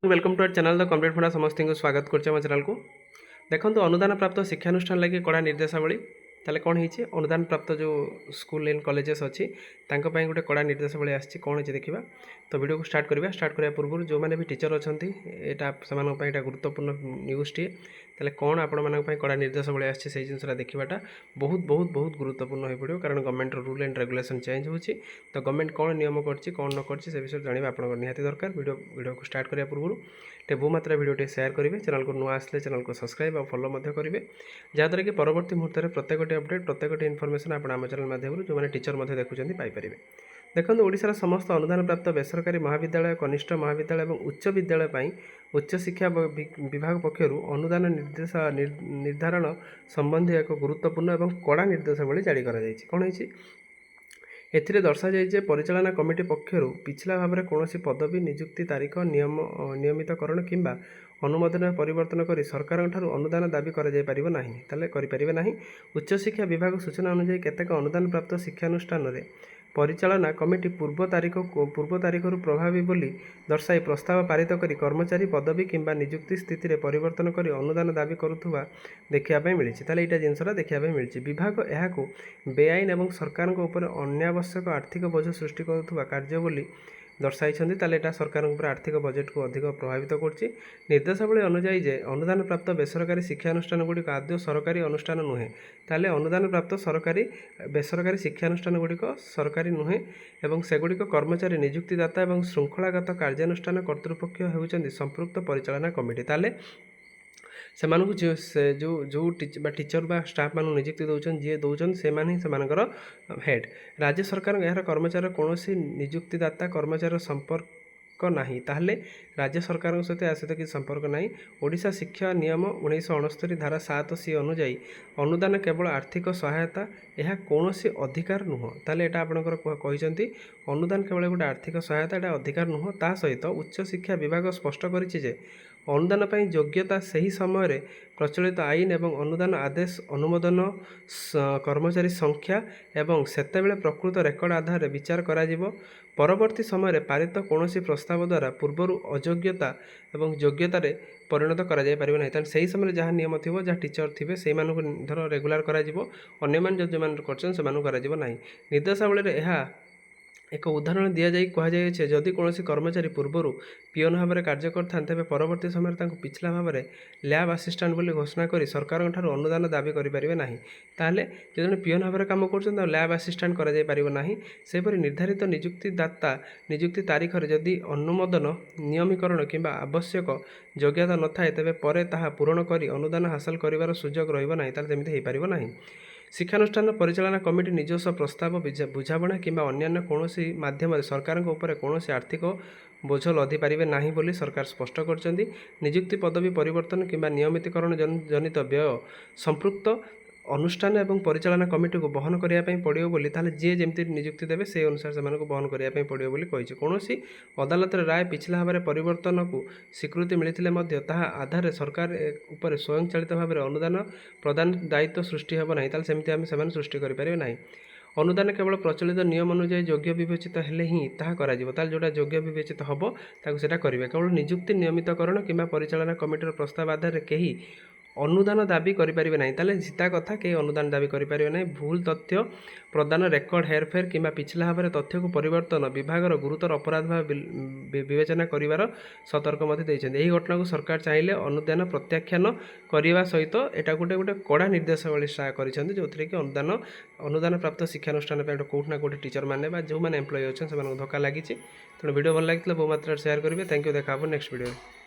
Welcome to our channel the complete funda समस्त को स्वागत कर चैनल को देखो अनुदान प्राप्त शिक्षानुष्ठान लगे कड़ा निर्देशावली ताले कौन होती अनुदान प्राप्त जो स्कूल एंड कॉलेजेस अच्छी गोटे कड़ा निर्देशावली आसी कौन है देखा तो वीडियो को स्टार्ट करने पूर्व जो मैंने भी टीचर अच्छा यहाँ गुरुत्वपूर्ण न्यूज टी ताले कौन आपण कड़ा निर्देशावली आसी से जिनसा देखाटा बहुत बहुत बहुत गुरुत्वपूर्ण हो पड़ो कारण government rule and regulation change होती तो गवर्नमेंट कौन नियम कर कौन न कर विषय जानवा आप निहाती दरकार वीडियो को स्टार्ट करने पूर्व टे बहु मात्रा वीडियो शेयर करेंगे चैनल को नुआ आसले चैनल को सब्सक्राइब और फॉलो करेंगे जहाँद्वारा कि परवर्त मुहूर्त में प्रत्येक अपडेट प्रत्येक इनफर्मेशन आप चैनल माध्यम जो मैंने टीचर देखुं पाइपर देखो ओडिशार समस्त अनुदान प्राप्त बेसरकारी महाविद्यालय कनिष्ठ महाविद्यालय और उच्च विद्यालय उच्च शिक्षा विभाग पक्षर अनुदान निर्धारण संबंधी एक गुरुत्वपूर्ण और कड़ा निर्देशावली जारी कौन एथिरे दर्शा जाए परिचालना कमिटी पक्षर पिछला भाव में कौन पदवी नियुक्ति तारीख नियमितकरण किंबा अनुमोदन परिवर्तन कर सरकार अनुदान दाबी करें उच्च शिक्षा विभाग सूचना अनुसार केतेक अनुदान प्राप्त शिक्षानुष्ठान परिचालना कमिटी पूर्व तारीख प्रभावी बोली दर्शाई प्रस्ताव पारित कर कर्मचारी पदवी किंबा नियुक्ति स्थिति में परिवर्तन कर अनुदान दाबी करुवा देखापी मिली यहाँ जिनसा देखापी मिली विभाग यहाँ बेआईन और सरकार अनावश्यक आर्थिक बोझ सृष्टि करुवा कार्य बोली दर्शाई यहाँ सरकार आर्थिक बजेट को अधिक प्रभावित कर निर्देशावली अनुजाई जे अनुदान प्राप्त बेसरकारी शिक्षानुष्ठान गुड़िक आदौ सरकारी अनुष्ठान नुहे ताले अनुदान प्राप्त सरकारी बेसरकारी शिक्षानुष्ठान गुड़िक सरकारी नुहे एवं सेगुड़िक कर्मचारी नियुक्तिदाता और श्रृंखलागत कार्यानुष्ठान कर्तृपक्ष होउछन्ति संपृक्त परिचालना कमिटी ताले से जो टीचर बा स्टाफ मान नियुक्ति दौरान जी दौरान से हेड राज्य सरकार यार कर्मचारी कौन नियुक्तिदाता कर्मचारी संपर्क नहीं ताहले राज्य सरकार सहित या सहित किसी संपर्क नहीं ओडिशा शिक्षा नियम 1969 धारा 7C अनुजाई अनुदान केवल आर्थिक सहायता यह कौन अधिकार नुह ताले एटा आपणकर कहते अनुदान केवल गोटे आर्थिक सहायता एटा अधिकार नुह ता सहित उच्च शिक्षा विभाग स्पष्ट करिछि अनुदान पर योग्यता सही समय प्रचलित आईन एवं अनुदान आदेश अनुमोदन कर्मचारी संख्या एवं सेतेबेले प्रकृत रेकर्ड आधार विचार करा परवर्ती समय पारित कौन प्रस्ताव द्वारा पूर्वर अयोग्यता एवं योग्यतार परिणत कर से समय जहाँ नियम थी जहाँ टीचर थे से धर रेगुलार कर निर्देशावली एक उदाहरण दि जाए कहुए जदि कौन कर्मचारी पूर्वर पिओन भाव में कार्य करते परवर्ती समय पिछला भाव में लैब आसिस्टांट बोली घोषणा कर सरकार अनुदान दाबी करें ना ताहले जो जन पिओन भाव में कम कर लैब आसिस्टांट कर निर्धारित नियुक्तिदाता नियुक्ति तारीख में जदि अनुमोदन नियमीकरण किंबा आवश्यक योग्यता न थाए तेज पर ताहा पूरण कर अनुदान हासिल कर सुजोग रही सेमती हो पार ना शिक्षानुष्ठान परिचालना कमिटी निजस्व प्रस्ताव बुझाणा कि अन्य कौन मध्यम सरकार कौन आर्थिक बोझ लदी पारे ना बोली सरकार स्पष्ट कर नियुक्ति पदवी परिवर्तन किंबा नियमितकरण जनित व्यय संपृक्त अनुष्ठान एवं परिचालना कमिटी को बहन करने पड़ो बोली जी जमी नियुक्ति देवे से अनुसार से बहन करने पड़ो बोली कौन अदालत राय पिछला भाव में परिवर्तन को स्वीकृति मिलते आधार सरकार उपर स्वयं चालित भाव में अनुदान प्रदान दायित्व सृष्टि होना सेमती आम से सृष्टि करें ना अनुदान केवल प्रचलित नियम अनुजाई योग्य विवेचित हेले ही ताहा जोटा योग्य विवेचित हम ताकि करेंगे केवल नियुक्ति नियमितकरण किंबा परिचालना कमिटीर प्रस्ताव आधार कहीं अनुदान दाबी करें ना सीता कथा कई अनुदान दाबी करें ना भूल तथ्य प्रदान रेकर्ड हेरफेर किंबा पिछला भाव में तथ्य को परिवर्तन विभाग गुरुतर अपराध भाव विवेचना कर सतर्क यही घटना को सरकार चाहिए अनुदान प्रत्याख्यान करने सहित यहाँ गोटे गोटे कड़ा निर्देशावली कर जो कि अनुदान प्राप्त शिक्षानुष्ठान कौटना कौटे टीचर मैंने जो मैंने एम्प्लॉय अच्छे से धक्का लगी तेणु वीडियो भल लगी बहु मात्रा शेयर करेंगे थैंक यू देखा नेक्स्ट वीडियो।